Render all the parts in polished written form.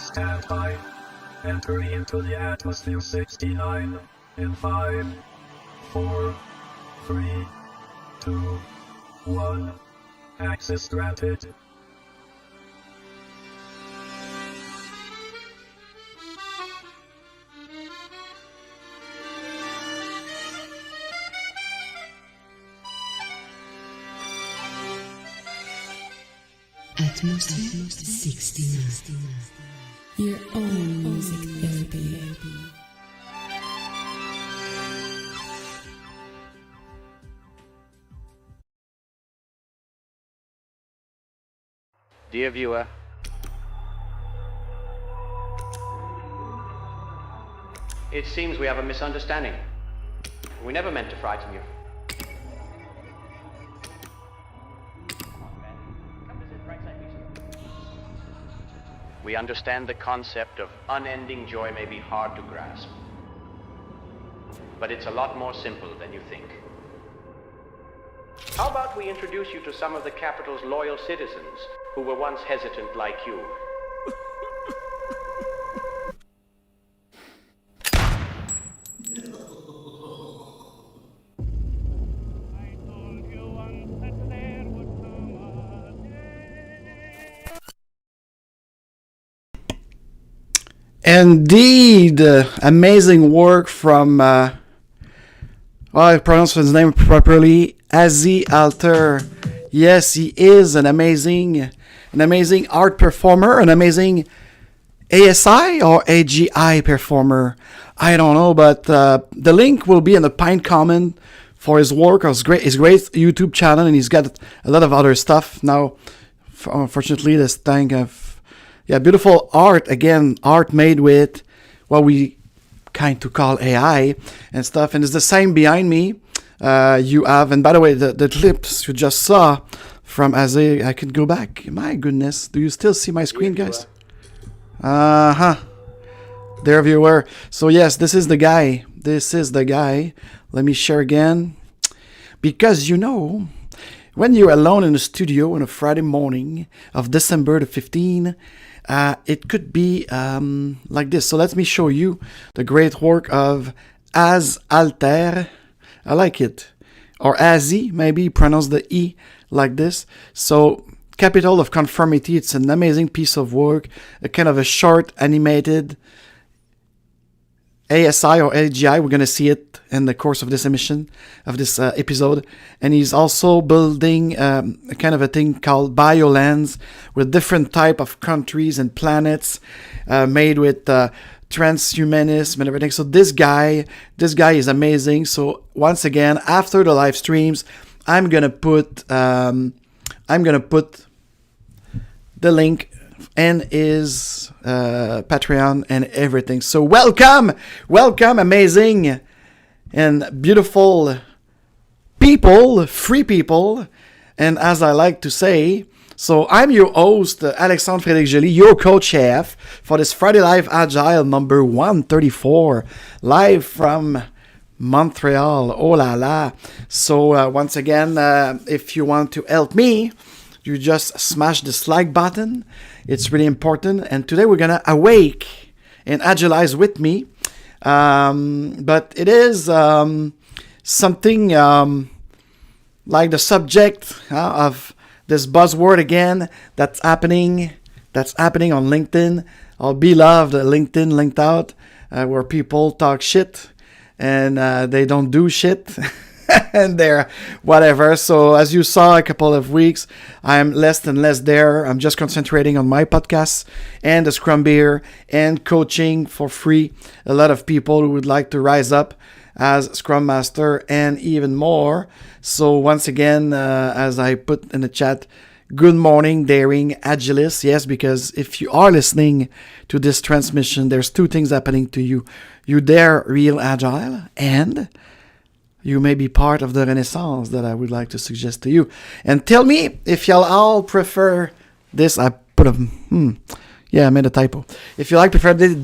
Stand by. Entering into the atmosphere 69 in 5, 4, 3, 2, 1. Access granted. Atmosphere 69. Your own music therapy. Dear viewer, it seems we have a misunderstanding. We never meant to frighten you. We understand the concept of unending joy may be hard to grasp, but it's a lot more simple than you think. How about we introduce you to some of the capital's loyal citizens who were once hesitant like you? Indeed, amazing work from, well, I pronounced his name properly, Alter. Yes, he is an amazing art performer, an amazing ASI or AGI performer. I don't know, but the link will be in the pinned comment for his work, his great YouTube channel, and he's got a lot of other stuff now. Unfortunately, this thing of beautiful art, again, art made with what we kind to call AI and stuff. And it's the same behind me. You have, and by the way, the clips you just saw from ASI, I could go back. My goodness, do you still see my screen, guys? There, viewer. So yes, this is the guy. Let me share again. Because when you're alone in the studio on a Friday morning of December the 15th, it could be like this. So let me show you the great work of Alter. I like it. Or ASI, maybe you pronounce the E like this. So Capital of Conformity, it's an amazing piece of work, a kind of a short animated ASI or AGI. We're going to see it in the course of this episode. And he's also building a kind of a thing called BioLens with different type of countries and planets made with transhumanism and everything. So this guy is amazing. So once again, after the live streams, I'm gonna put the link and his Patreon and everything. So welcome, amazing and beautiful people, free people, and as I like to say, so I'm your host, Alexandre Frédéric Joly, your co-chef for this Friday Live Agile number 134, live from Montreal. Oh la la. So once again, if you want to help me, you just smash the like button. It's really important. And today we're going to awake and agilize with me. But it is something like the subject of this buzzword again that's happening on LinkedIn. Our beloved LinkedIn, linked out, where people talk shit and they don't do shit. And they're whatever. So as you saw a couple of weeks, I'm less and less there. I'm just concentrating on my podcasts and the Scrum beer and coaching for free. A lot of people who would like to rise up as Scrum Master and even more. So once again, as I put in the chat, good morning, daring Agilists. Yes, because if you are listening to this transmission, there's two things happening to you. You dare real Agile, and you may be part of the renaissance that I would like to suggest to you. And tell me if y'all all prefer this. I put a, I made a typo. If you prefer the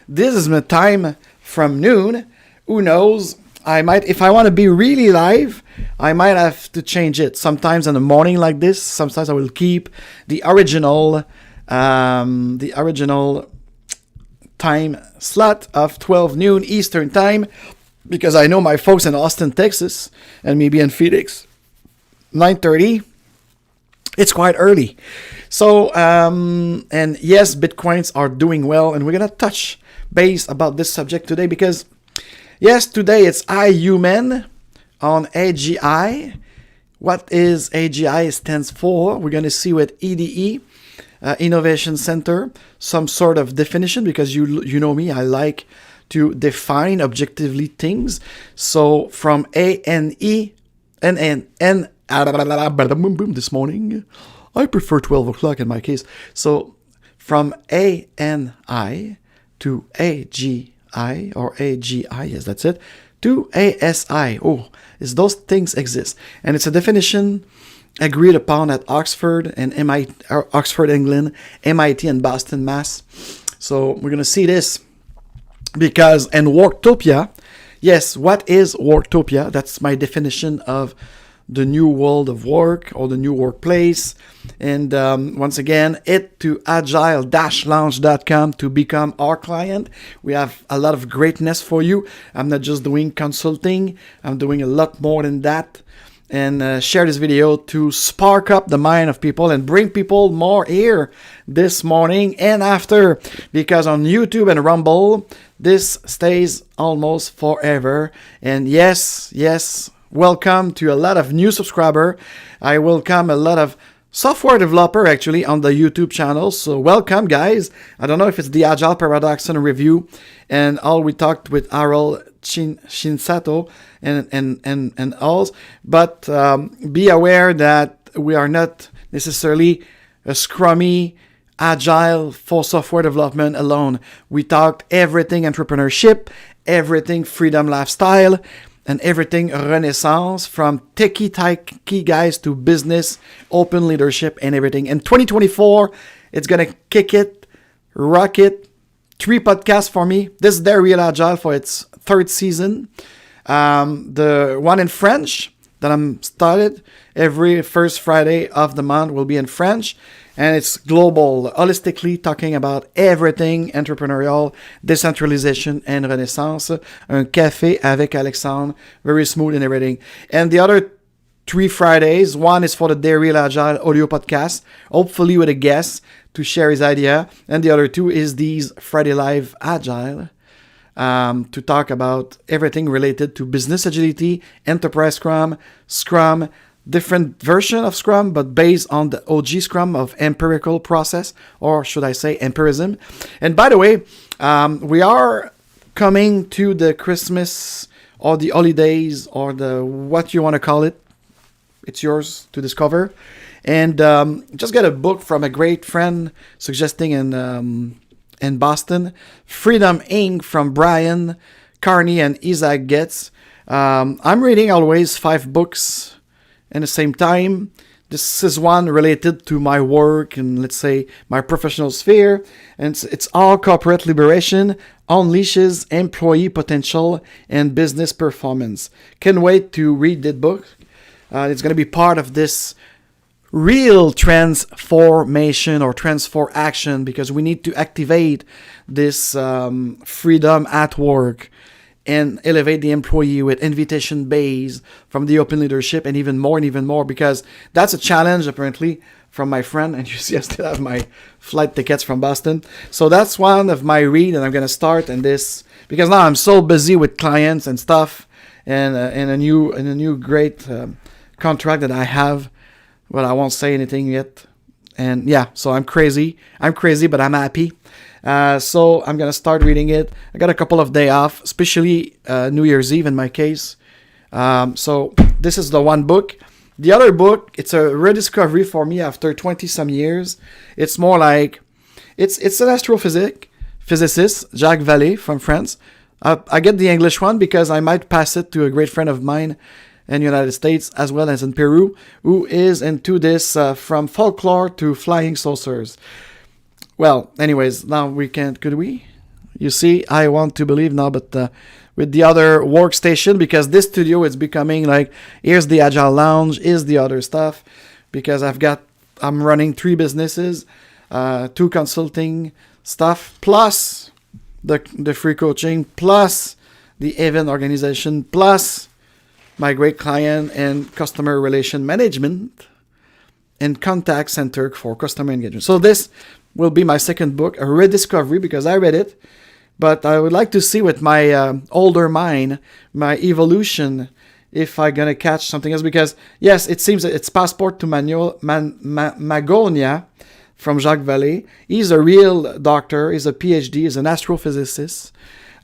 dism time from noon, who knows? I might, if I want to be really live, I might have to change it. Sometimes in the morning like this, sometimes I will keep the original the original time slot of 12 noon Eastern time, because I know my folks in Austin, Texas, and maybe in Phoenix, 9:30. It's quite early. So, and yes, Bitcoins are doing well, and we're going to touch base about this subject today because, yes, today it's iHuman on AGI. What is AGI stands for? We're going to see with EDE, Innovation Center, some sort of definition, because you know me, I like to define objectively things. So from ANE, this morning, I prefer 12 o'clock in my case. So from ANI to AGI, or AGI, yes, that's it, to ASI. Oh, is those things exist. And it's a definition agreed upon at Oxford and MIT, Oxford, England, MIT, and Boston, Mass. So we're going to see this because, and Worktopia, yes, what is Worktopia? That's my definition of the new world of work or the new workplace. And once again, it to agile-launch.com to become our client. We have a lot of greatness for you. I'm not just doing consulting. I'm doing a lot more than that. And share this video to spark up the mind of people and bring people more here this morning and after, because on YouTube and Rumble, this stays almost forever. And yes, welcome to a lot of new subscriber. I welcome a lot of software developer actually on the YouTube channel. So welcome, guys. I don't know if it's the Agile Paradox and review and all we talked with Harold Shinsato and all, but be aware that we are not necessarily a scrummy Agile for software development alone. We talked everything entrepreneurship, everything freedom lifestyle, and everything renaissance, from techie guys to business, open leadership, and everything. In 2024, it's going to kick it, rock it. 3 podcasts for me. This is The Real Agile for its 3rd season. The one in French that I'm started every first Friday of the month will be in French. And it's global, holistically talking about everything entrepreneurial, decentralization, and renaissance. Un café avec Alexandre, very smooth and everything. And the other 3 Fridays, one is for the The Real Agile audio podcast, hopefully with a guest to share his idea. And the other 2 is these Friday Live Agile, to talk about everything related to business agility, enterprise Scrum, different version of Scrum, but based on the OG Scrum of empirical process, or should I say empirism. And by the way, we are coming to the Christmas or the holidays or the what you want to call it. It's yours to discover. And just got a book from a great friend suggesting in Boston, Freedom Inc. from Brian Carney and Isaac Getz. I'm reading always 5 books at the same time. This is one related to my work and, let's say, my professional sphere. And it's all corporate liberation, unleashes employee potential and business performance. Can't wait to read that book. It's going to be part of this real transformation or transform action, because we need to activate this freedom at work and elevate the employee with invitation base from the open leadership, and even more, because that's a challenge apparently from my friend. And you see, I still have my flight tickets from Boston. So that's one of my read, and I'm going to start in this because now I'm so busy with clients and stuff, and a new great contract that I have. Well, I won't say anything yet. And yeah, so I'm crazy, but I'm happy. So I'm going to start reading it. I got a couple of days off, especially New Year's Eve in my case. So this is the one book. The other book, it's a rediscovery for me after 20 some years. It's more like, it's an astrophysicist, Jacques Vallée from France. I get the English one because I might pass it to a great friend of mine in the United States as well as in Peru, who is into this from folklore to flying saucers. Well, anyways, now we can't, could we? You see, I want to believe now, but with the other workstation, because this studio is becoming like, here's the Agile Lounge, here's the other stuff, because I'm running 3 businesses. 2 consulting stuff, plus the free coaching, plus the event organization, plus my great client and customer relation management and contact center for customer engagement. So this will be my second book, a rediscovery, because I read it, but I would like to see with my older mind, my evolution, if I'm going to catch something else. Because, yes, it seems that it's Passport to Magonia from Jacques Vallée. He's a real doctor. He's a PhD. He's an astrophysicist.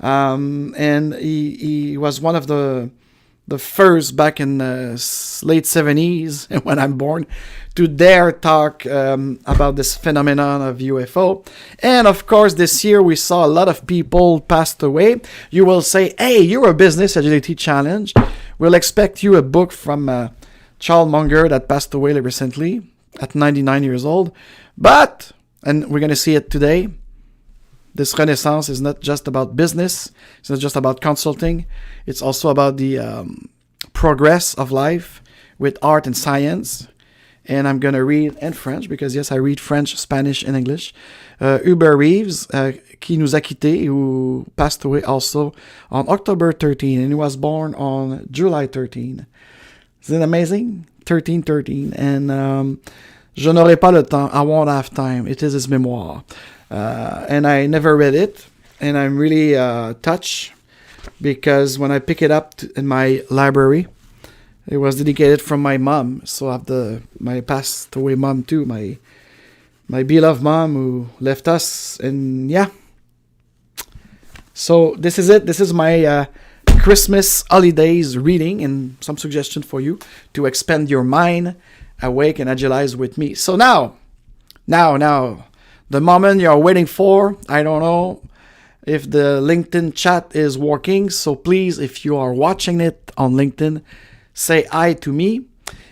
And he was one of the first back in the late 70s, when I'm born, to dare talk about this phenomenon of UFO. And of course, this year we saw a lot of people passed away. You will say, hey, you're a business agility challenge. We'll expect you a book from Charles Munger that passed away recently at 99 years old. But, and we're going to see it today, this renaissance is not just about business. It's not just about consulting. It's also about the progress of life with art and science. And I'm going to read in French, because yes, I read French, Spanish, and English. Hubert Reeves, qui nous a quittés, who passed away also on October 13, and he was born on July 13. Isn't it amazing? 1313. And je n'aurai pas le temps. I won't have time. It is his memoir. And I never read it, and I'm really touched, because when I pick it up in my library, it was dedicated from my mom. So I have my passed away mom too, my beloved mom who left us, and yeah. So this is it. This is my Christmas holidays reading, and some suggestion for you to expand your mind, awake and agilize with me. So now, the moment you're waiting for. I don't know if the LinkedIn chat is working, so please, if you are watching it on LinkedIn, say hi to me,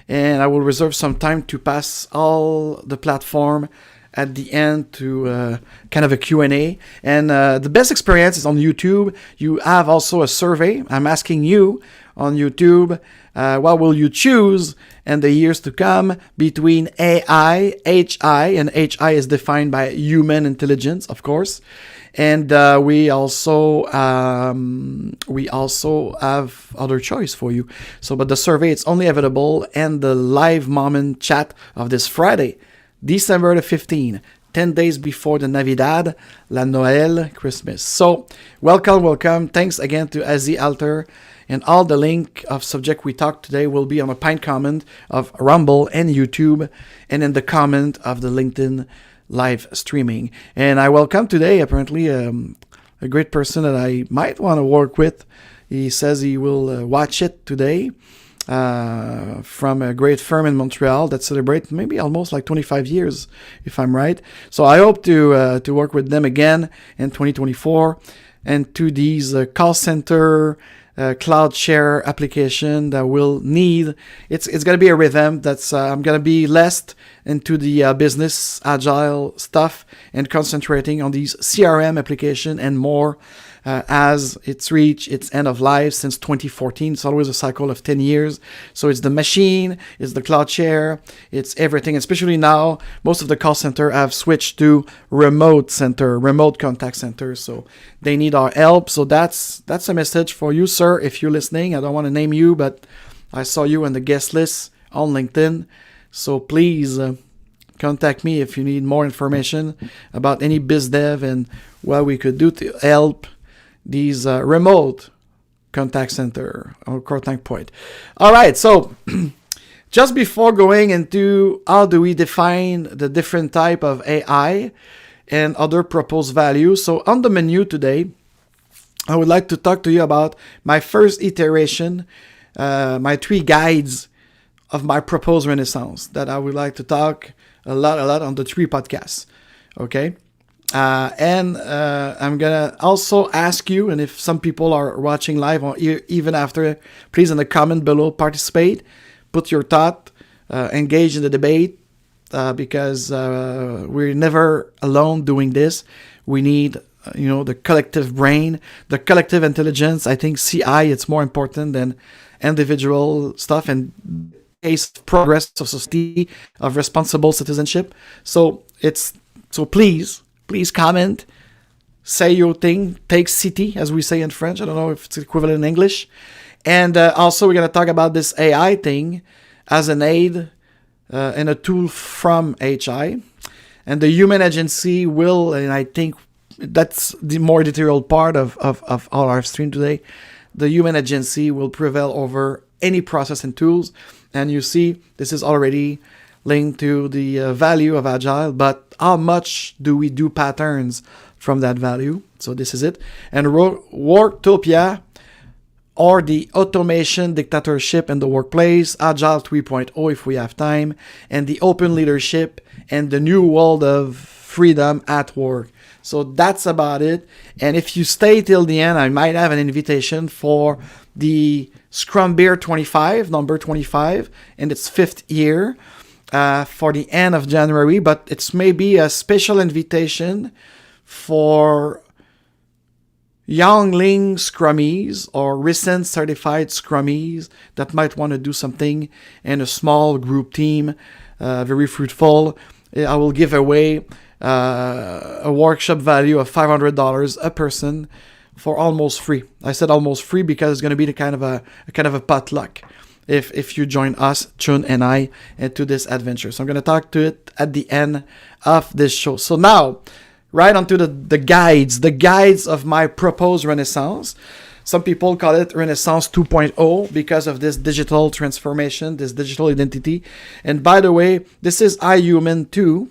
and I will reserve some time to pass all the platform at the end to kind of a Q&A. And the best experience is on YouTube. You have also a survey. I'm asking you on YouTube, what will you choose in the years to come between AI, HI, and HI is defined by human intelligence, of course. And we also have other choice for you. So, but the survey, it's only available in the live moment chat of this Friday, December the 15th, 10 days before the Navidad, la Noël, Christmas. So, welcome. Thanks again to Azi Alter. And all the link of subject we talked today will be on a pinned comment of Rumble and YouTube, and in the comment of the LinkedIn live streaming. And I welcome today, apparently, a great person that I might want to work with. He says he will watch it today from a great firm in Montreal that celebrates maybe almost like 25 years, if I'm right. So I hope to work with them again in 2024, and to these call center cloud share application that will need, it's going to be a rhythm that's I'm going to be less into the business agile stuff and concentrating on these CRM application and more as it's reached its end of life since 2014. It's always a cycle of 10 years. So it's the machine, it's the cloud share, it's everything. Especially now, most of the call center have switched to remote contact center. So they need our help. So that's a message for you, sir, if you're listening. I don't want to name you, but I saw you on the guest list on LinkedIn. So please contact me if you need more information about any biz dev and what we could do to help these remote contact center or contact point. All right, so just before going into how do we define the different type of AI and other proposed values, so on the menu today, I would like to talk to you about my first iteration, my 3 guides of my proposed renaissance that I would like to talk a lot on the 3 podcasts. Okay. And I'm gonna also ask you, and if some people are watching live or even after, please in the comment below participate, put your thought, engage in the debate, because we're never alone doing this. We need the collective brain, the collective intelligence. I think CI, it's more important than individual stuff and case progress of society, of responsible citizenship. So it's So please comment, say your thing, take city, as we say in French. I don't know if it's equivalent in English. And also, we're going to talk about this AI thing as an aid and a tool from HI. And the human agency will, and I think that's the more detailed part of all our stream today, the human agency will prevail over any process and tools. And you see, this is already linked to the value of Agile, but how much do we do patterns from that value? So this is it. And Worktopia, or the automation dictatorship in the workplace, Agile 3.0 if we have time, and the open leadership and the new world of freedom at work. So that's about it. And if you stay till the end, I might have an invitation for the Scrum Beer 25, number 25, and its 5th year for the end of January. But it's maybe a special invitation for youngling Scrummies or recent certified Scrummies that might want to do something in a small group team, very fruitful. I will give away a workshop value of $500 a person for almost free. I said almost free because it's going to be the kind of a potluck if you join us, Chun and I, into this adventure. So I'm going to talk to it at the end of this show. So now, right onto the guides of my proposed Renaissance. Some people call it Renaissance 2.0 because of this digital transformation, this digital identity. And by the way, this is iHuman 2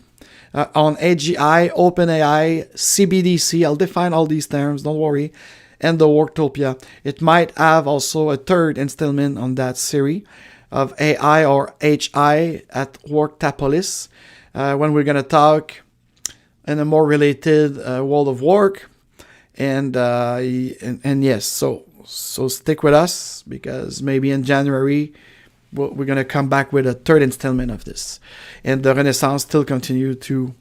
on AGI, OpenAI, CBDC. I'll define all these terms, don't worry. And the Worktopia. It might have also a third installment on that series of AI or HI at Worktapolis when we're going to talk in a more related world of work. And yes, so stick with us because maybe in January we're going to come back with a third installment of this. And the Renaissance still continue to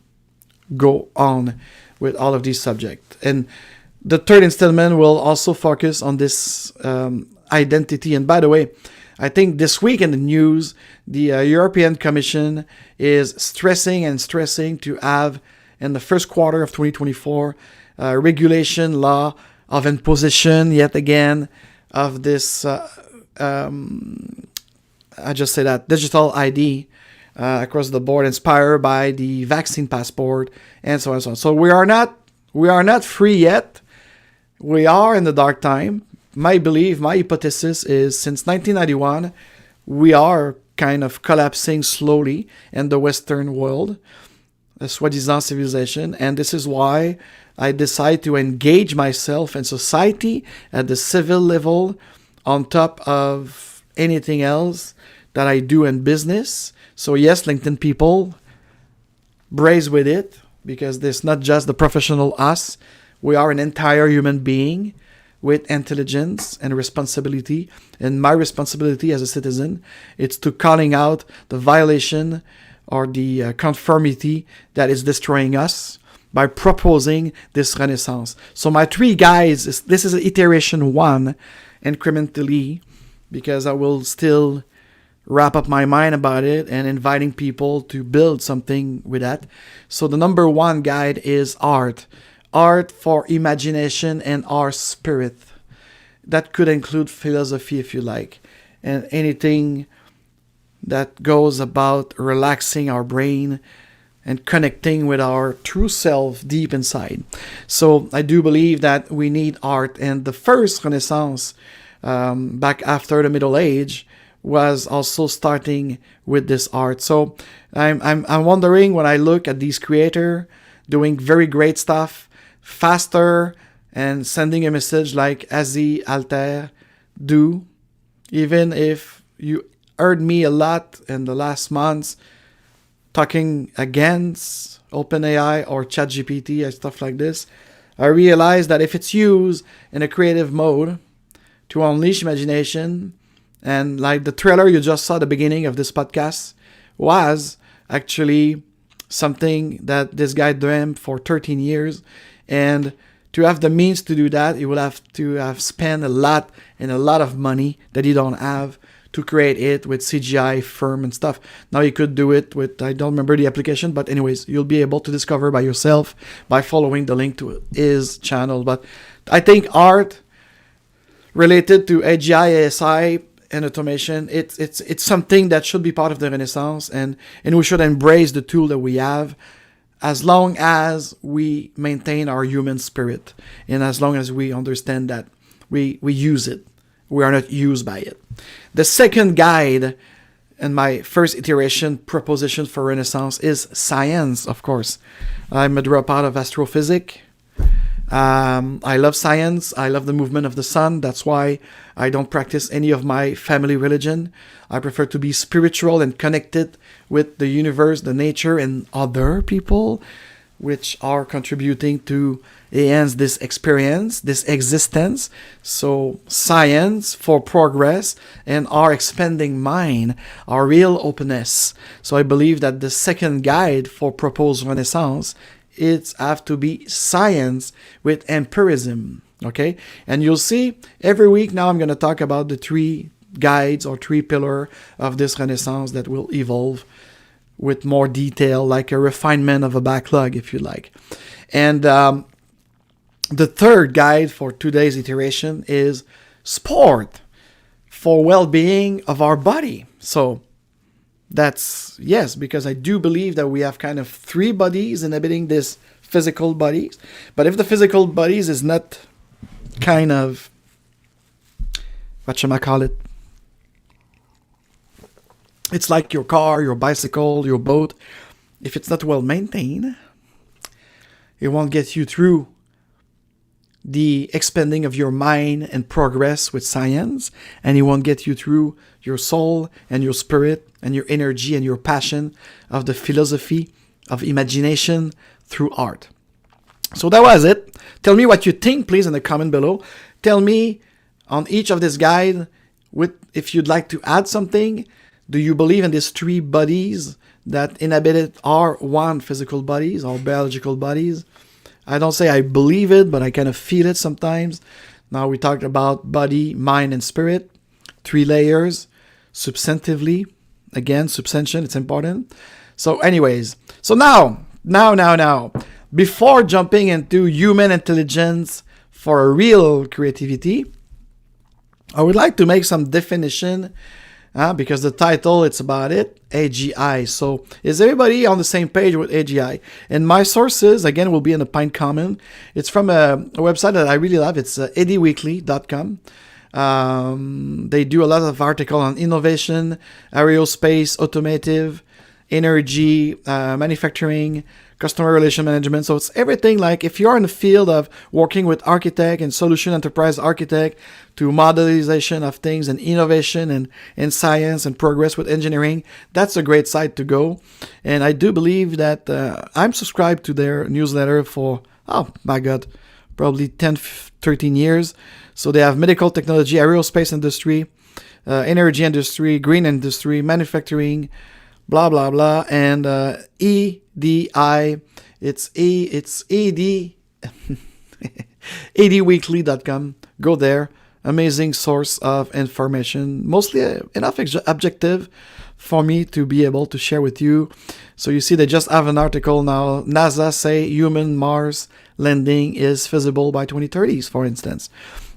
go on with all of these subjects. And the third installment will also focus on this identity. And by the way, I think this week in the news, the European Commission is stressing to have in the first quarter of 2024 regulation law of imposition yet again of this I just say that digital ID across the board, inspired by the vaccine passport and so on and so on. So we are not free yet. We are in the dark time. My belief, my hypothesis is since 1991 we are kind of collapsing slowly in the Western world, a soi-disant civilization, and this is why I decide to engage myself in society at the civil level on top of anything else that I do in business. So yes, LinkedIn people, brace with it, because there's not just the professional us. We are an entire human being with intelligence and responsibility. And my responsibility as a citizen, it's to calling out the violation or the conformity that is destroying us by proposing this renaissance. So my 3 guides, this is iteration 1 incrementally, because I will still wrap up my mind about it and inviting people to build something with that. So the number 1 guide is art. Art for imagination and our spirit. That could include philosophy if you like, and anything that goes about relaxing our brain and connecting with our true self deep inside. So I do believe that we need art, and the first Renaissance back after the Middle Age was also starting with this art. So I'm wondering, when I look at these creators doing very great stuff faster and sending a message like ASI, Alter do, even if you heard me a lot in the last months talking against OpenAI or ChatGPT and stuff like this, I realized that if it's used in a creative mode to unleash imagination, and like the trailer you just saw at the beginning of this podcast was actually something that this guy dreamed for 13 years, and to have the means to do that, he will have to have spent a lot of money that he don't have to create it with CGI firm and stuff. Now you could do it with, I don't remember the application, but anyways, you'll be able to discover by yourself by following the link to his channel. But I think art related to AGI, ASI, and automation, it's something that should be part of the Renaissance, and we should embrace the tool that we have, as long as we maintain our human spirit, and as long as we understand that we use it. We are not used by it. The second guide and my first iteration proposition for Renaissance is science, of course. I'm a dropout of astrophysics. I love science. I love the movement of the sun. That's why I don't practice any of my family religion. I prefer to be spiritual and connected with the universe, the nature, and other people which are contributing to enhance this experience, this existence. So science for progress and our expanding mind, our real openness. So I believe that the second guide for proposed Renaissance, it have to be science with empirism, okay? And you'll see every week now I'm going to talk about the three guides or three pillars of this Renaissance that will evolve with more detail, like a refinement of a backlog, if you like. And the third guide for today's iteration is sport for well-being of our body. So that's, yes, because I do believe that we have kind of three bodies inhabiting this physical bodies. But if the physical bodies is not kind of, what shall I call it? It's like your car, your bicycle, your boat. If it's not well maintained, it won't get you through the expanding of your mind and progress with science, and it won't get you through your soul and your spirit and your energy and your passion of the philosophy of imagination through art. So that was it. Tell me what you think, please, in the comment below. Tell me on each of this guide if you'd like to add something. Do you believe in these three bodies that inhabited our one physical bodies, our biological bodies? I don't say I believe it, but I kind of feel it sometimes. Now we talked about body, mind, and spirit. Three layers, substantively. Again, substantion, it's important. So anyways, so now, before jumping into human intelligence for a real creativity, I would like to make some definition because the title, it's about it, AGI. So is everybody on the same page with AGI? And my sources, again, will be in the Pine Common. It's from a website that I really love. It's eddyweekly.com. They do a lot of articles on innovation, aerospace, automotive, energy, manufacturing, customer relation management. So it's everything, like if you're in the field of working with architect and solution enterprise architect to modelization of things and innovation and science and progress with engineering, that's a great site to go. And I do believe that I'm subscribed to their newsletter for, oh my God, probably 10, 13 years. So they have medical technology, aerospace industry, energy industry, green industry, manufacturing, blah, blah, blah, and EDI, it's ED, eddyweekly.com. Go there. Amazing source of information, mostly enough objective for me to be able to share with you. So you see, they just have an article now. NASA say human Mars landing is feasible by 2030s, for instance.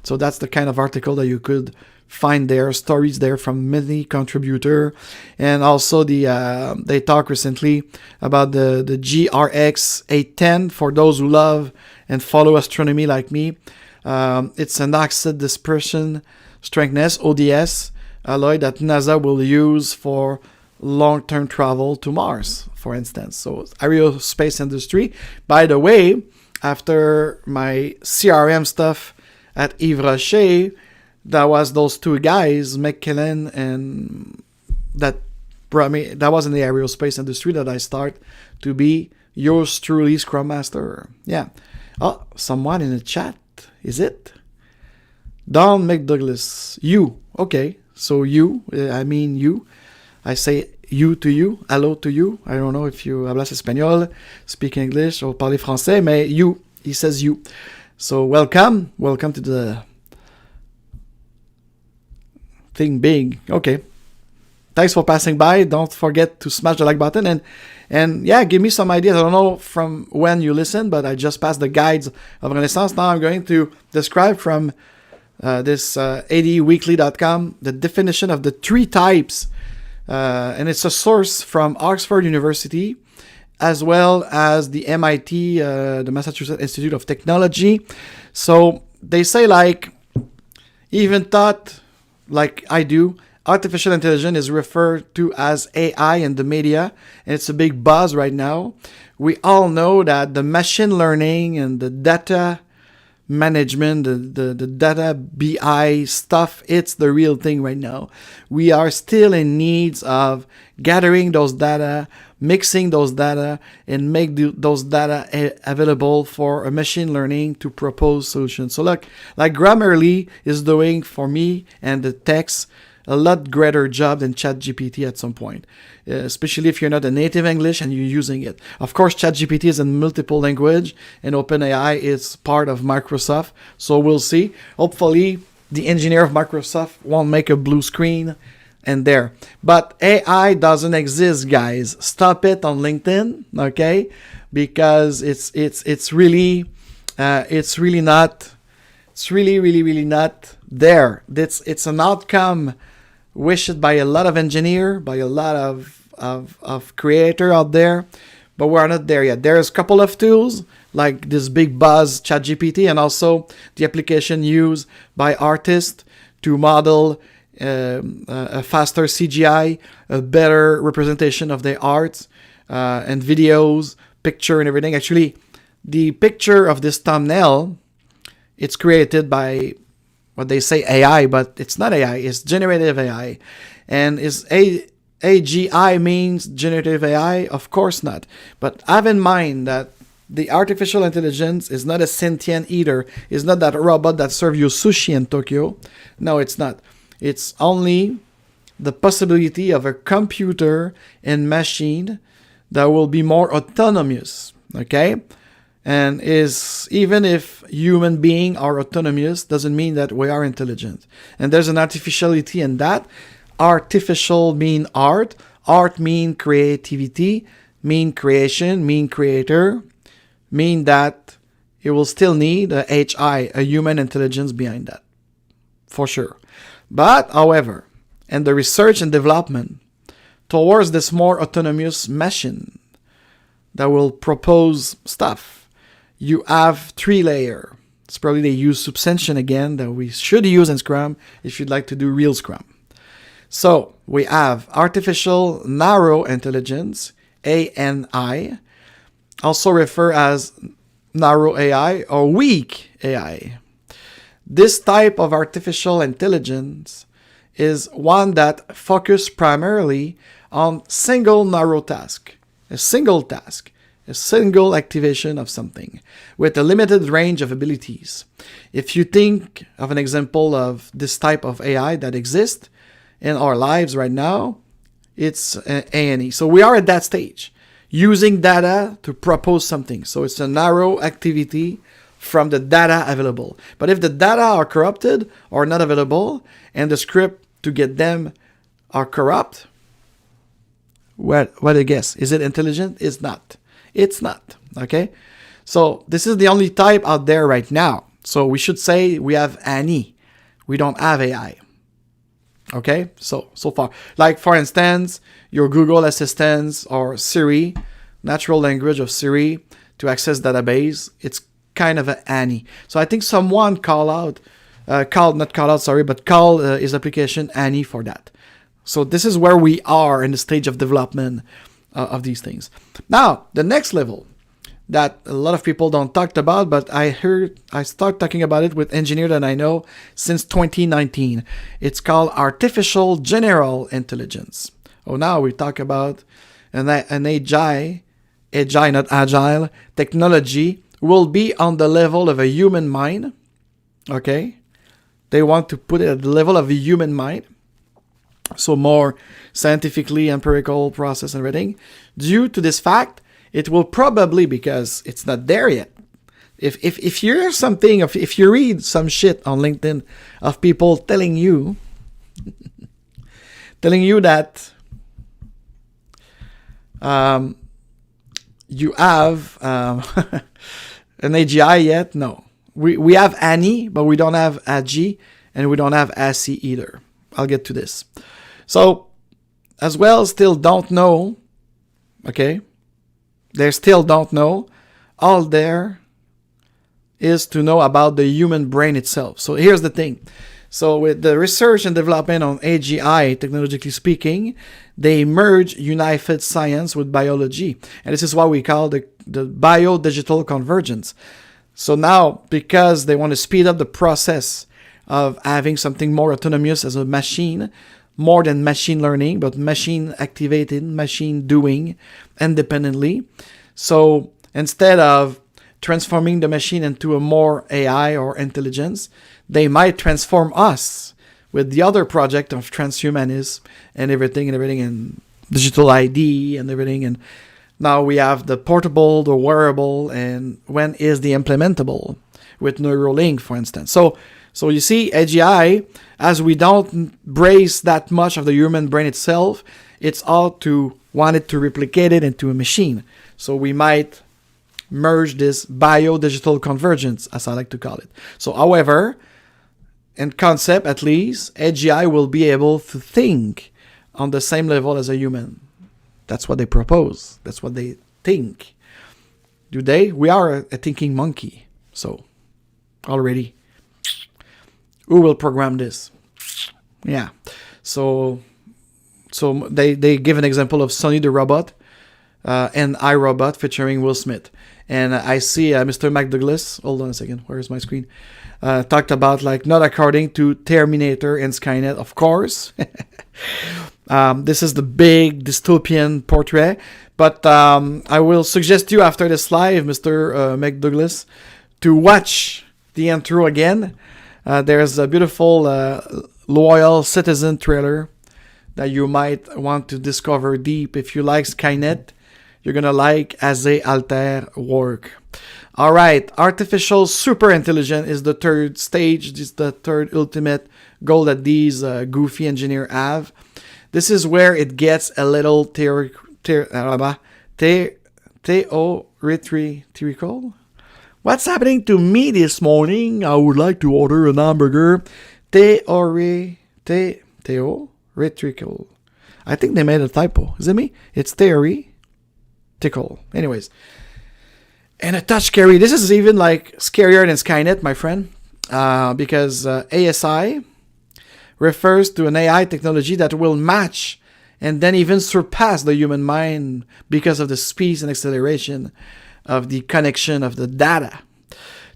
So that's the kind of article that you could find there, stories there from many contributors. And also they talked recently about the GRX 810 for those who love and follow astronomy like me. It's an oxide dispersion strengthness, ODS, alloy that NASA will use for long-term travel to Mars, for instance. So aerospace industry. By the way, after my CRM stuff at Yves Rocher, that was those two guys, McKellen, and that brought me, that was in the aerospace industry that I start to be yours truly Scrum Master. Yeah. Oh, someone in the chat. Is it? Don McDouglas. You. Okay. So you, I mean you. I say you to you. Hello to you. I don't know if you hablas español, speak English, or parler français, mais you. He says you. So welcome. Welcome to the think big. Okay. Thanks for passing by. Don't forget to smash the like button and yeah, give me some ideas. I don't know from when you listen, but I just passed the guides of Renaissance. Now I'm going to describe from this adeweekly.com the definition of the 3 types, and it's a source from Oxford University as well as the MIT, the Massachusetts Institute of Technology. So they say, like, even thought like I do, artificial intelligence is referred to as AI in the media, and it's a big buzz right now. We all know that the machine learning and the data management, the data BI stuff, it's the real thing right now. We are still in needs of gathering those data, mixing those data, and make those data available for a machine learning to propose solutions. So look, like Grammarly is doing for me and the text a lot greater job than ChatGPT at some point, especially if you're not a native English and you're using it. Of course, ChatGPT is in multiple language, and OpenAI is part of Microsoft, so we'll see. Hopefully, the engineer of Microsoft won't make a blue screen and there. But AI doesn't exist, guys. Stop it on LinkedIn, okay? Because it's really not. It's really not there. It's an outcome wished by a lot of engineers, by a lot of creator out there, but we're not there yet. There's a couple of tools like this big buzz ChatGPT, and also the application used by artists to model a faster CGI, a better representation of their art and videos, picture and everything. Actually, the picture of this thumbnail, it's created by what they say AI, but it's not AI, it's generative AI. And is AGI means generative AI? Of course not. But have in mind that the artificial intelligence is not a sentient eater. It's not that robot that serves you sushi in Tokyo. No, it's not. It's only the possibility of a computer and machine that will be more autonomous, okay? And is, even if human beings are autonomous, doesn't mean that we are intelligent. And there's an artificiality in that. Artificial mean art. Art mean creativity, mean creation, mean creator, mean that it will still need a HI, a human intelligence behind that, for sure. But, however, in the research and development towards this more autonomous machine that will propose stuff, you have 3 layers. It's probably they use substantion again that we should use in Scrum if you'd like to do real Scrum. So we have artificial narrow intelligence, ANI, also referred as narrow AI or weak AI. This type of artificial intelligence is one that focuses primarily on single narrow task, a single activation of something with a limited range of abilities. If you think of an example of this type of AI that exists in our lives right now, it's ANE. So we are at that stage, using data to propose something. So it's a narrow activity from the data available. But if the data are corrupted or not available, and the script to get them are corrupt, what a guess. Is it intelligent? It's not. It's not, okay? So this is the only type out there right now. So we should say we have ANI. We don't have AI. Okay? So far. Like, for instance, your Google Assistant or Siri, natural language of Siri to access database, it's kind of an ANI. So I think someone called his application ANI for that. So this is where we are in the stage of development of these things. Now, the next level that a lot of people don't talk about, but I start talking about it with engineers that I know since 2019. It's called artificial general intelligence. Oh, now we talk about an AGI, not agile, technology will be on the level of a human mind. Okay? They want to put it at the level of a human mind. So more scientifically empirical process and everything. Due to this fact, it will probably, because it's not there yet. If you hear something, if you read some shit on LinkedIn of people telling you telling you that you have an AGI yet? No. We have ANI, but we don't have AGI, and we don't have ASI either. I'll get to this. So, as well, still don't know, okay? They still don't know. All there is to know about the human brain itself. So here's the thing. So with the research and development on AGI, technologically speaking, they merge unified science with biology. And this is what we call the bio-digital convergence. So now, because they want to speed up the process of having something more autonomous as a machine, more than machine learning, but machine activated, machine doing independently. So instead of transforming the machine into a more AI or intelligence, they might transform us with the other project of transhumanism and everything, and digital ID and everything. And now we have the portable, the wearable, and when is the implementable with Neuralink, for instance. So you see, AGI, as we don't embrace that much of the human brain itself, it's all to want it to replicate it into a machine. So we might merge this bio-digital convergence, as I like to call it. So, however, in concept at least, AGI will be able to think on the same level as a human. That's what they propose. That's what they think. Do they? We are a thinking monkey. So, already. Who will program this? Yeah. So they give an example of Sonny the Robot and iRobot featuring Will Smith. And I see Mr. McDouglas, hold on a second, where is my screen? Talked about like not according to Terminator and Skynet, of course. This is the big dystopian portrait. But I will suggest you after this live, Mr. McDouglas, to watch the intro again. There's a beautiful loyal citizen trailer that you might want to discover deep. If you like Skynet, you're going to like ASI Alter work. All right, artificial super intelligence is the third stage. This is the third ultimate goal that these goofy engineers have. This is where it gets a little theoretical. What's happening to me this morning? I would like to order an hamburger. Theoretical. I think they made a typo. Is it me? It's theoretical. Anyways. And a touch scary. This is even like scarier than Skynet, my friend. Because ASI refers to an AI technology that will match and then even surpass the human mind because of the speed and acceleration of the connection of the data.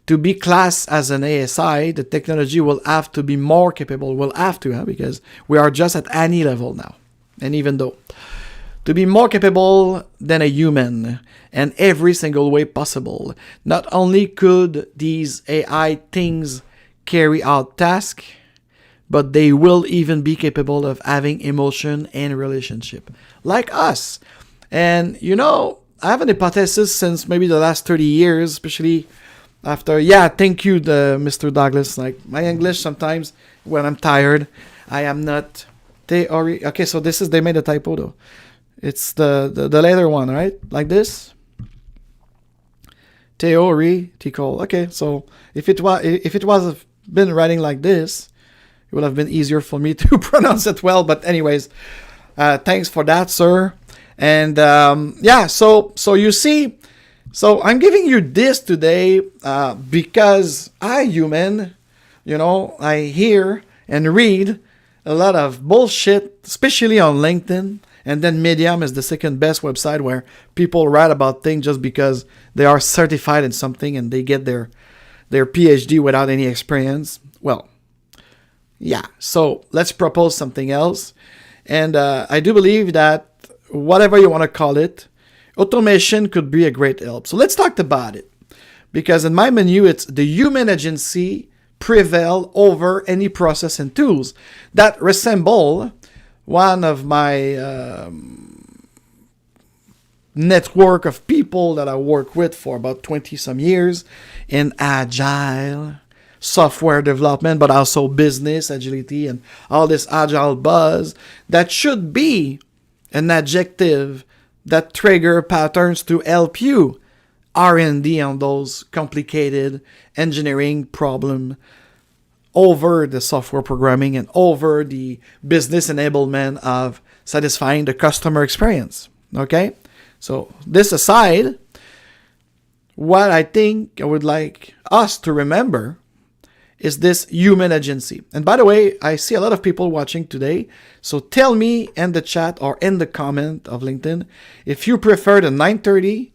To be classed as an ASI, the technology will have to be more capable. Because we are just at any level now. And even though. To be more capable than a human in every single way possible. Not only could these AI things carry out tasks, but they will even be capable of having emotion and relationship. Like us. And, I have an hypothesis since maybe the last 30 years, especially after, thank you, Mr. Douglas. Like, my English sometimes, when I'm tired, I am not okay, so they made a typo though. It's the later one, right? Like this. Theoretical. Okay, so if it was been writing like this, it would have been easier for me to pronounce it well. But anyways, thanks for that, sir. And so you see, so I'm giving you this today because I hear and read a lot of bullshit, especially on LinkedIn. And then Medium is the second best website where people write about things just because they are certified in something and they get their PhD without any experience. Well, so let's propose something else. And I do believe that whatever you want to call it, automation could be a great help. So let's talk about it. Because in my menu, it's the human agency prevail over any process and tools that resemble one of my network of people that I work with for about 20 some years in Agile. software development, but also business, agility, and all this agile buzz, that should be an adjective that trigger patterns to help you R&D on those complicated engineering problem over the software programming and over the business enablement of satisfying the customer experience. Okay? So this aside, what I think I would like us to remember is this human agency. And by the way, I see a lot of people watching today. So tell me in the chat or in the comment of LinkedIn if you prefer the 9:30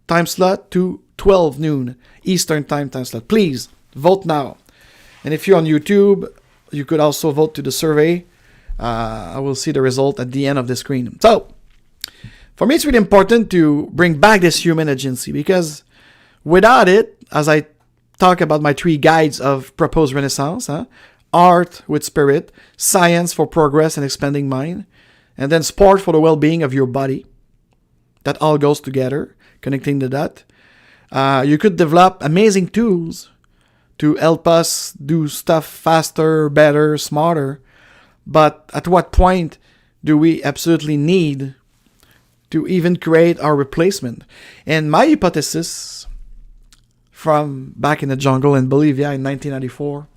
time slot to 12 noon Eastern time slot. Please vote now. And if you're on YouTube, you could also vote to the survey. I will see the result at the end of the screen. So for me, it's really important to bring back this human agency, because without it, as I talk about my 3 guides of proposed renaissance, art with spirit, science for progress and expanding mind, and then sport for the well-being of your body. That all goes together, connecting the dot. You could develop amazing tools to help us do stuff faster, better, smarter. But at what point do we absolutely need to even create our replacement? And my hypothesis from back in the jungle in Bolivia in 1994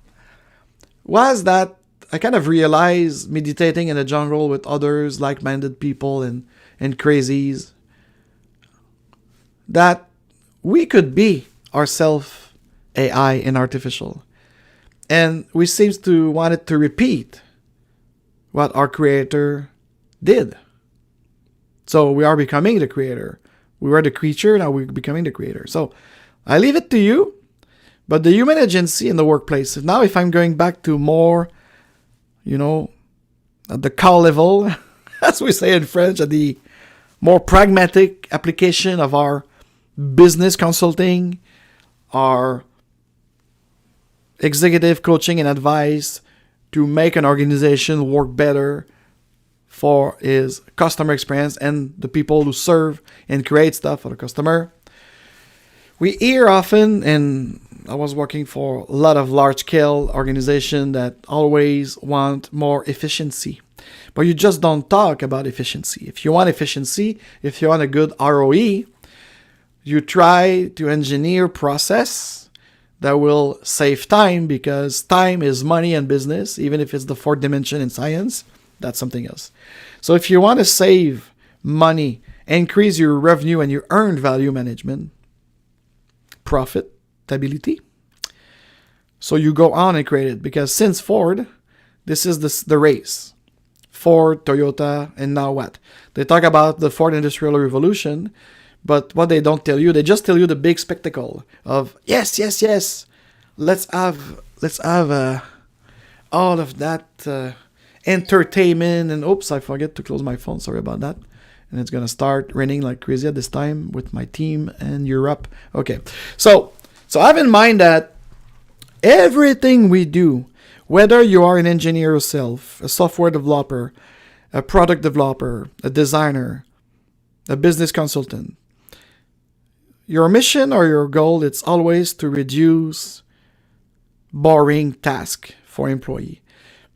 was that I kind of realized, meditating in the jungle with others, like-minded people and crazies, that we could be ourselves AI and artificial. And we seem to want it to repeat what our creator did. So we are becoming the creator. We were the creature, now we're becoming the creator. So I leave it to you. But the human agency in the workplace, now if I'm going back to more, at the core level, as we say in French, at the more pragmatic application of our business consulting, our executive coaching and advice to make an organization work better for its customer experience and the people who serve and create stuff for the customer. We hear often, and I was working for a lot of large-scale organizations that always want more efficiency. But you just don't talk about efficiency. If you want efficiency, if you want a good ROE, you try to engineer process that will save time, because time is money in business, even if it's the 4th dimension in science, that's something else. So if you want to save money, increase your revenue and your earned value management, profitability, so you go on and create it. Because since Ford, this is the race. Ford, Toyota, and now what? They talk about the Ford Industrial Revolution, but what they don't tell you, they just tell you the big spectacle of yes, let's have all of that entertainment. And oops, I forget to close my phone. Sorry about that. And it's gonna start raining like crazy at this time with my team in Europe. Okay, so have in mind that everything we do, whether you are an engineer yourself, a software developer, a product developer, a designer, a business consultant, your mission or your goal, it's always to reduce boring tasks for employee.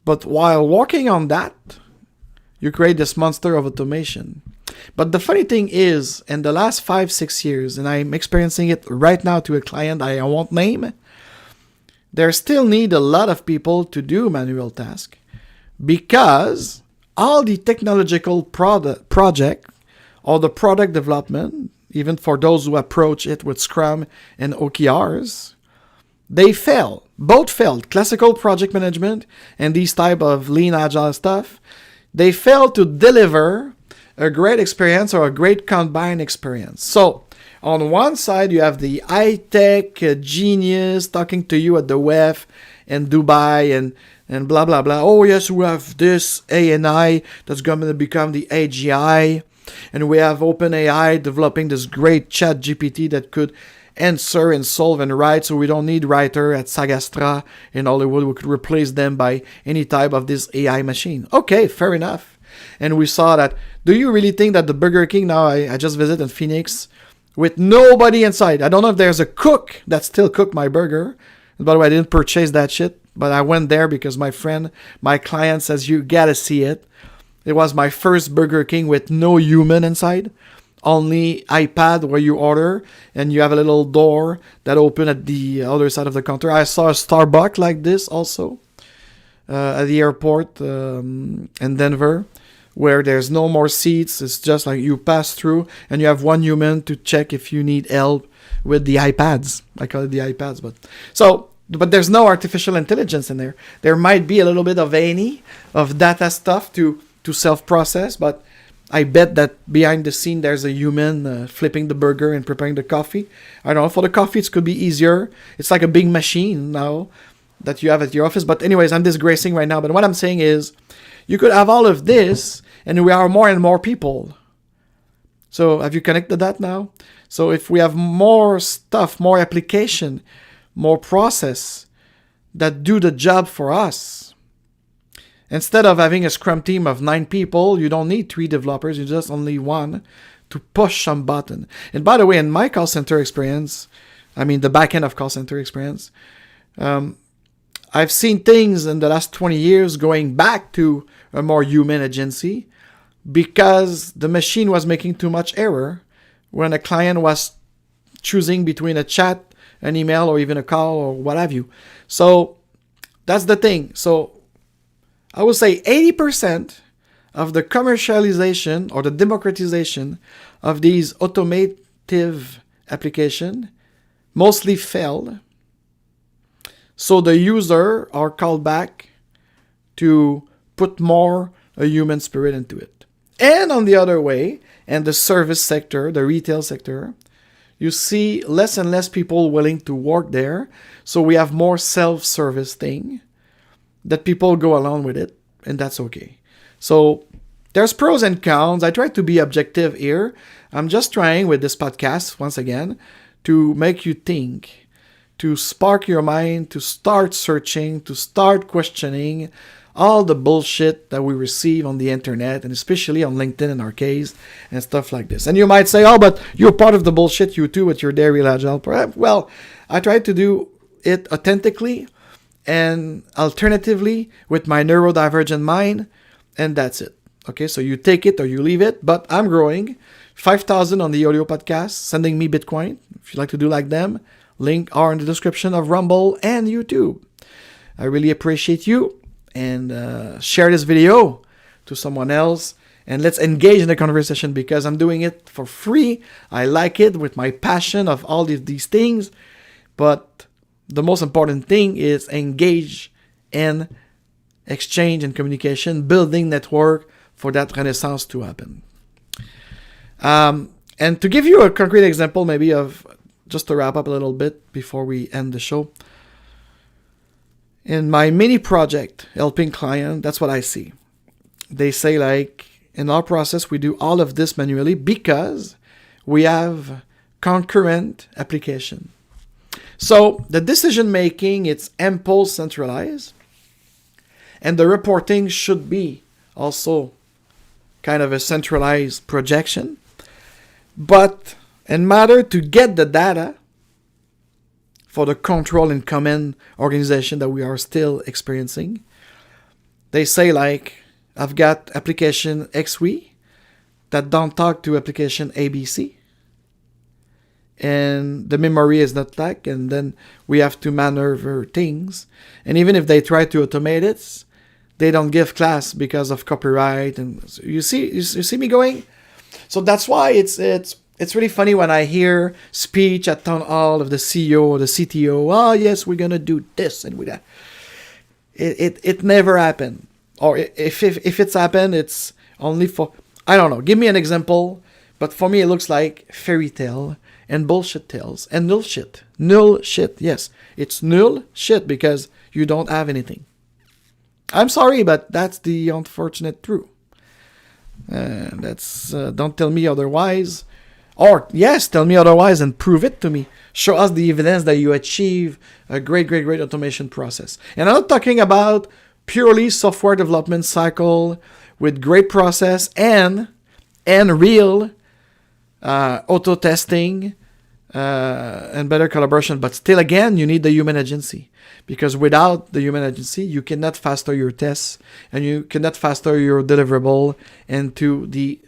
But while working on that, you create this monster of automation. But the funny thing is, in the last 5-6 years, and I'm experiencing it right now to a client I won't name, there still need a lot of people to do manual tasks, because all the technological project or the product development, even for those who approach it with Scrum and OKRs, they fail. Both failed. Classical project management and these type of lean agile stuff, they fail to deliver a great experience or a great combined experience. So on one side, you have the high-tech genius talking to you at the WEF in Dubai and blah, blah, blah. Oh, yes, we have this ANI that's going to become the AGI. And we have OpenAI developing this great chat GPT that could answer and solve and write, so we don't need writer at Sagastra in Hollywood. We could replace them by any type of this AI machine. Okay, fair enough. And we saw that. Do you really think that the Burger King, now I just visited in Phoenix, with nobody inside, I don't know if there's a cook that still cook my burger, And by the way, I didn't purchase that shit, but I went there because my client says, you gotta see it. It was my first Burger King with no human inside. Only iPad where you order, and you have a little door that open at the other side of the counter. I saw a Starbucks like this also at the airport in Denver, where there's no more seats. It's just like you pass through, and you have one human to check if you need help with the iPads. I call it the iPads, but there's no artificial intelligence in there. There might be a little bit of any of data stuff to self-process, but I bet that behind the scene there's a human flipping the burger and preparing the coffee. I don't know, for the coffee it could be easier. It's like a big machine now that you have at your office. But anyways, I'm digressing right now. But what I'm saying is, you could have all of this, and we are more and more people. So have you connected that now? So if we have more stuff, more application, more process that do the job for us, instead of having a Scrum team of 9 people, you don't need 3 developers, you just only 1 to push some button. And by the way, in my call center experience, I mean the back end of call center experience, I've seen things in the last 20 years going back to a more human agency because the machine was making too much error when a client was choosing between a chat, an email, or even a call, or what have you. So that's the thing. So I would say 80% of the commercialization or the democratization of these automative applications mostly failed. So the user are called back to put more a human spirit into it. And on the other way, and the service sector, the retail sector, you see less and less people willing to work there. So we have more self-service thing that people go along with it, and that's okay. So there's pros and cons. I try to be objective here. I'm just trying with this podcast, once again, to make you think, to spark your mind, to start searching, to start questioning all the bullshit that we receive on the internet, and especially on LinkedIn in our case, and stuff like this. And you might say, oh, but you're part of the bullshit, you too, with your Real Agile. Well, I try to do it authentically and alternatively with my neurodivergent mind, and that's it. Okay, so you take it or you leave it, but I'm growing. 5,000 on the audio podcast, sending me Bitcoin. If you'd like to do like them, link are in the description of Rumble and YouTube. I really appreciate you, and share this video to someone else, and let's engage in the conversation because I'm doing it for free. I like it with my passion of all these things, but the most important thing is engage in exchange and communication, building network for that renaissance to happen. And to give you a concrete example, maybe of just to wrap up a little bit before we end the show. In my mini project, helping client, that's what I see. They say like, in our process, we do all of this manually because we have concurrent application. So the decision making, it's ample centralized, and the reporting should be also kind of a centralized projection. But in matter to get the data for the control and command organization that we are still experiencing, they say like, I've got application XY that don't talk to application ABC, and the memory is not like, and then we have to maneuver things. And even if they try to automate it, they don't give class because of copyright. And so you see me going. So that's why it's really funny when I hear speech at town hall of the CEO or the CTO. Oh yes, we're gonna do this and we that. It never happened. Or if it's happened, it's only for, I don't know. Give me an example. But for me, it looks like fairy tale and bullshit tales and null shit. Null shit. Yes, it's null shit because you don't have anything. I'm sorry, but that's the unfortunate truth. That's don't tell me otherwise. Or, yes, tell me otherwise and prove it to me. Show us the evidence that you achieve a great automation process. And I'm not talking about purely software development cycle with great process and real auto testing, and better collaboration. But still, again, you need the human agency, because without the human agency, you cannot faster your tests and you cannot faster your deliverable into the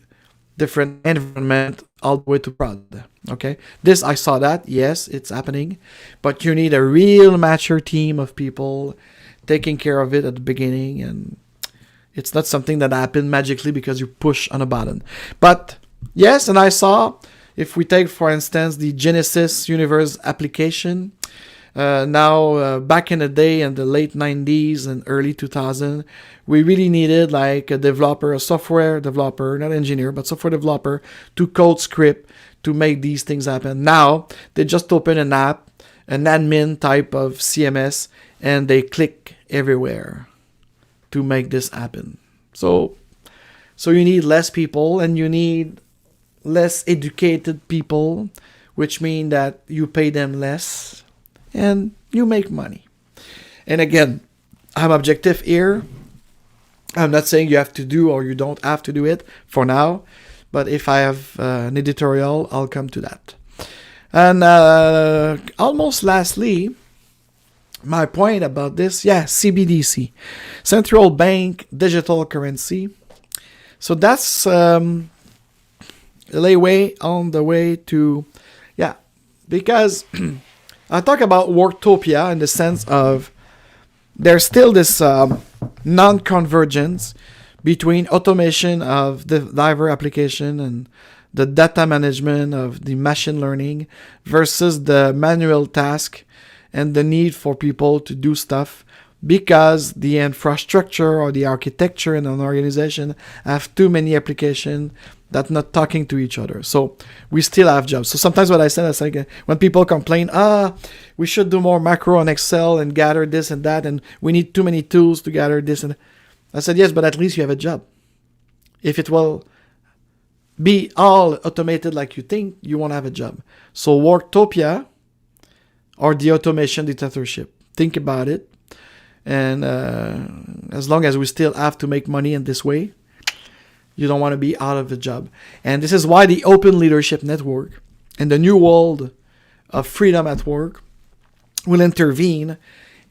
different environment all the way to prod. Okay, this I saw that. Yes, it's happening, but you need a real mature team of people taking care of it at the beginning, and it's not something that happened magically because you push on a button. But yes, and I saw, if we take, for instance, the Genesis Universe application, back in the day, in the late 90s and early 2000, we really needed like a developer, a software developer, not engineer, but software developer, to code script to make these things happen. Now, they just open an app, an admin type of CMS, and they click everywhere to make this happen. So you need less people, and you need less educated people, which means that you pay them less and you make money. And again, I'm objective here. I'm not saying you have to do or you don't have to do it for now, but if I have an editorial, I'll come to that. And almost lastly, my point about this, CBDC, Central Bank Digital Currency. So that's layway on the way to, because I talk about Worktopia in the sense of there's still this non-convergence between automation of the diver application and the data management of the machine learning versus the manual task and the need for people to do stuff, because the infrastructure or the architecture in an organization have too many applications that not talking to each other. So we still have jobs. So sometimes what I said is like, when people complain, we should do more macro on Excel and gather this and that, and we need too many tools to gather this. And I said, yes, but at least you have a job. If it will be all automated like you think, you won't have a job. So Worktopia, or the automation dictatorship. Think about it. And as long as we still have to make money in this way, you don't want to be out of the job. And this is why the Open Leadership Network and the new world of freedom at work will intervene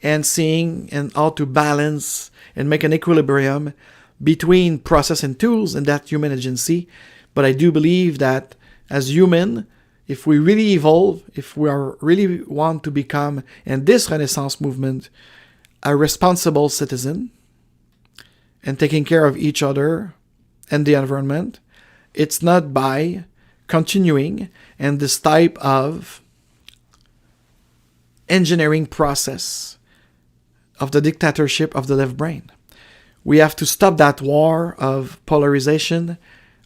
and seeing and how to balance and make an equilibrium between process and tools and that human agency. But I do believe that as human, if we really evolve, if we are really want to become, in this Renaissance movement, a responsible citizen and taking care of each other and the environment, it's not by continuing in this type of engineering process of the dictatorship of the left brain. We have to stop that war of polarization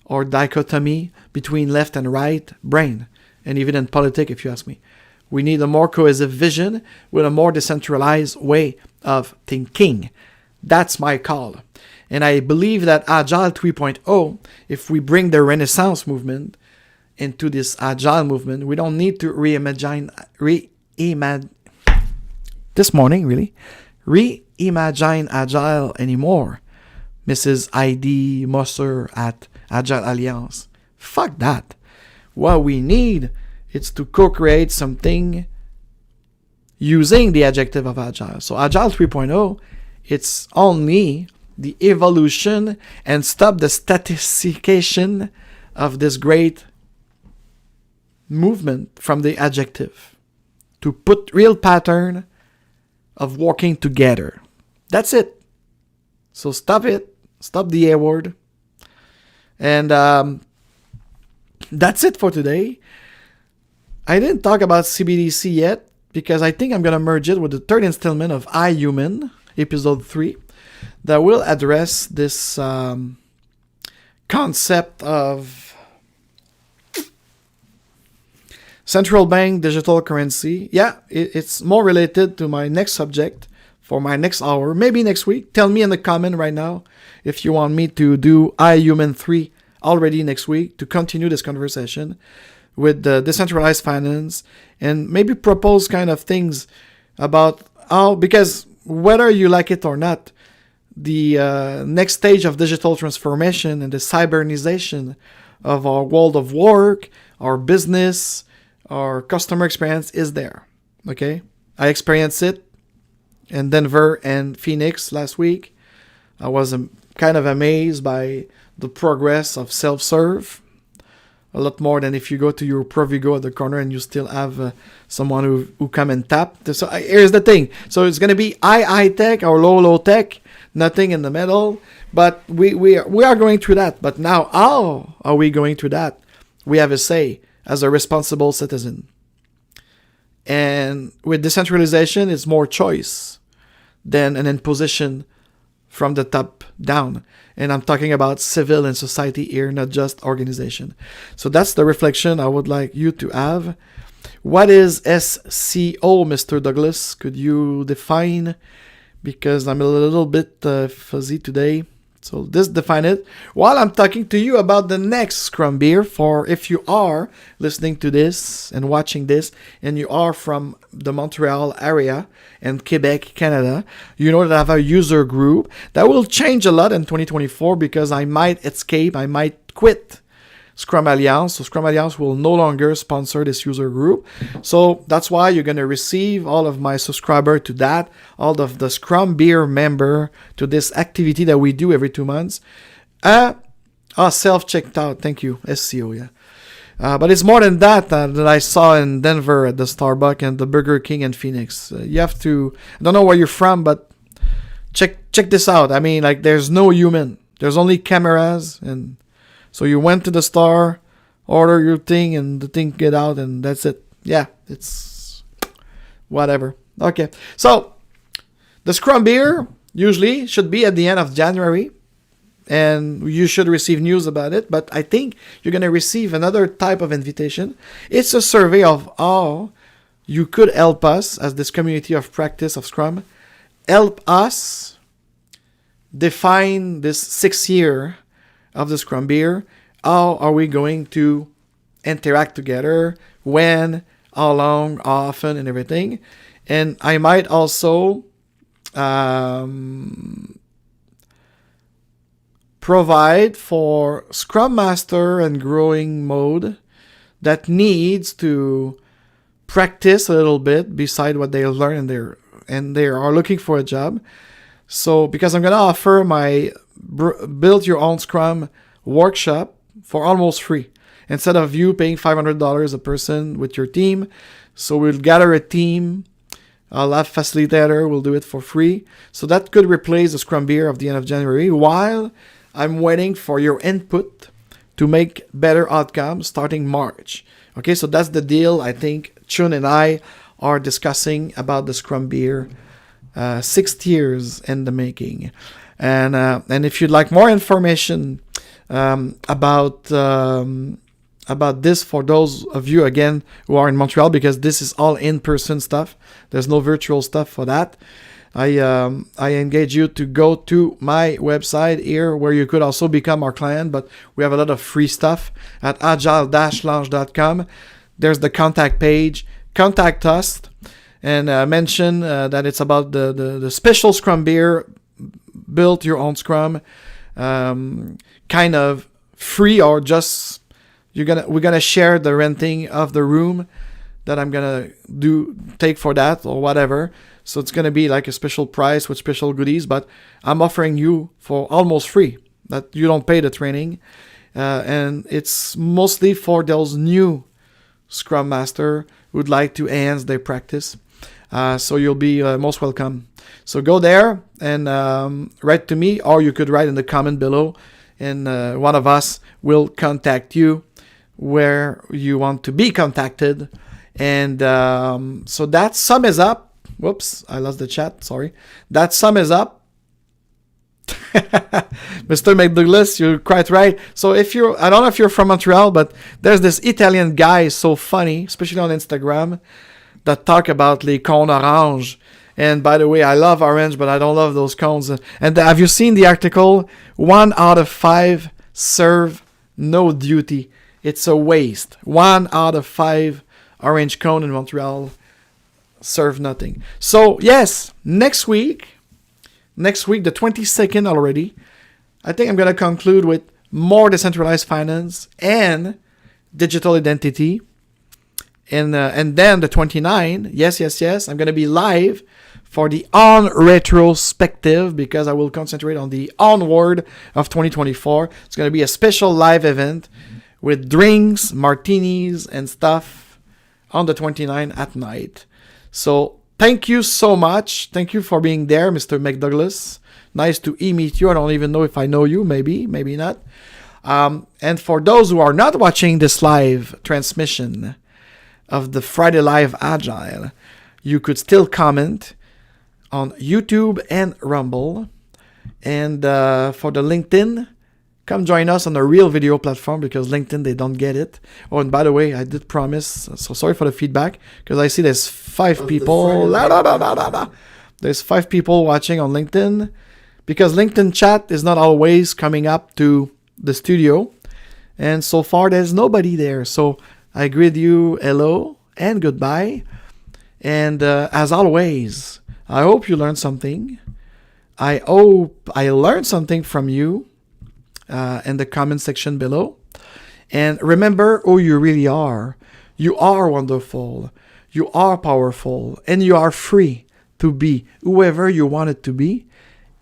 or dichotomy between left and right brain. And even in politics, if you ask me, we need a more cohesive vision with a more decentralized way of thinking. That's my call. And I believe that Agile 3.0, if we bring the Renaissance movement into this Agile movement, we don't need to reimagine Agile anymore. Mrs. ID Mosser at Agile Alliance. Fuck that. What we need is to co-create something using the adjective of Agile. So Agile 3.0, it's only the evolution and stop the statistication of this great movement from the adjective to put real pattern of working together. That's it. So stop it. Stop the A word. And that's it for today. I didn't talk about CBDC yet because I think I'm going to merge it with the third installment of iHuman, episode 3, that will address this concept of central bank digital currency. Yeah, it's more related to my next subject for my next hour, maybe next week. Tell me in the comment right now if you want me to do iHuman 3 already next week to continue this conversation with the decentralized finance and maybe propose kind of things about how, because whether you like it or not, the next stage of digital transformation and the cybernization of our world of work, our business, or customer experience is there. Okay, I experienced it in Denver and Phoenix last week. I was kind of amazed by the progress of self-serve. A lot more than if you go to your Provigo at the corner and you still have someone who come and tap. So here's the thing. So it's going to be high tech or low tech, nothing in the middle. But we are going through that. But now, how are we going through that? We have a say as a responsible citizen. And with decentralization, it's more choice than an imposition from the top down. And I'm talking about civil and society here, not just organization. So that's the reflection I would like you to have. What is SCO, Mr. Douglas? Could you define? Because I'm a little bit fuzzy today. So this define it. While I'm talking to you about the next Scrum Beer, for if you are listening to this and watching this, and you are from the Montreal area and Quebec, Canada, you know that I have a user group. That will change a lot in 2024 because I might escape, I might quit Scrum Alliance. So Scrum Alliance will no longer sponsor this user group. So that's why you're going to receive all of my subscribers to that, all of the Scrum Beer member to this activity that we do every 2 months. Self-checked out. Thank you. SCO, yeah. But it's more than that that I saw in Denver at the Starbucks and the Burger King in Phoenix. You have to, I don't know where you're from, but check this out. I mean, like, there's no human. There's only cameras, and so you went to the store, order your thing, and the thing get out, and that's it. Yeah, it's whatever. Okay, so the Scrum Beer usually should be at the end of January, and you should receive news about it. But I think you're going to receive another type of invitation. It's a survey of how you could help us as this community of practice of Scrum, help us define this 6th year of the Scrum Beer. How are we going to interact together? When? How long? How often? And everything. And I might also provide for Scrum Master and growing mode that needs to practice a little bit beside what they learn and they are looking for a job. So because I'm going to offer my Build Your Own Scrum workshop for almost free, instead of you paying $500 a person with your team. So we'll gather a team. I'll have facilitator. We'll do it for free. So that could replace the Scrum Beer of the end of January, while I'm waiting for your input to make better outcomes starting March. Okay, so that's the deal. I think Chun and I are discussing about the Scrum Beer, 6 years in the making. And if you'd like more information about this, for those of you again who are in Montreal, because this is all in-person stuff, there's no virtual stuff for that. I engage you to go to my website here, where you could also become our client, but we have a lot of free stuff at agile-launch.com. There's the contact page. Contact us and mention that it's about the special Scrum Beer, Build Your Own Scrum, kind of free, or just we're gonna share the renting of the room that I'm gonna take for that or whatever. So it's gonna be like a special price with special goodies, but I'm offering you for almost free, that you don't pay the training, and it's mostly for those new Scrum Master who'd like to enhance their practice. So you'll be most welcome. So go there and write to me, or you could write in the comment below, and one of us will contact you where you want to be contacted. And so that sum is up. Whoops, I lost the chat. Sorry. That sum is up. Mr. McDouglas, you're quite right. So I don't know if you're from Montreal, but there's this Italian guy, so funny, especially on Instagram, that talk about les cônes orange. And by the way, I love orange, but I don't love those cones. And have you seen the article? 1 out of 5 serve no duty. It's a waste. 1 out of 5 orange cone in Montreal serve nothing. So yes, next week, the 22nd already, I think I'm going to conclude with more decentralized finance and digital identity And then the 29, yes, I'm going to be live for the on retrospective because I will concentrate on the onward of 2024. It's going to be a special live event with drinks, martinis, and stuff on the 29 at night. So thank you so much. Thank you for being there, Mr. McDouglas. Nice to meet you. I don't even know if I know you. Maybe not. And for those who are not watching this live transmission of the Friday Live Agile, you could still comment on YouTube and Rumble. And for the LinkedIn, come join us on the real video platform because LinkedIn, they don't get it. Oh, and by the way, I did promise, so sorry for the feedback, because I see there's 5 people. There's 5 people watching on LinkedIn because LinkedIn chat is not always coming up to the studio. And so far, there's nobody there. So I greet you hello and goodbye. And as always, I hope you learned something. I hope I learned something from you in the comment section below. And remember who you really are. You are wonderful. You are powerful. And you are free to be whoever you wanted to be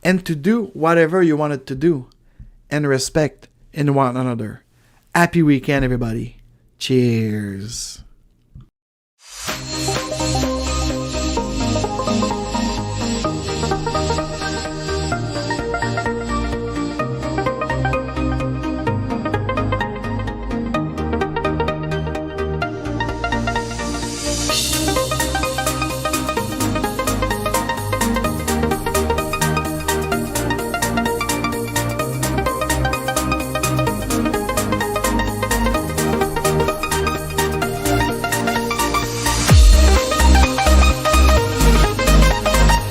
and to do whatever you wanted to do and respect in one another. Happy weekend, everybody. Cheers.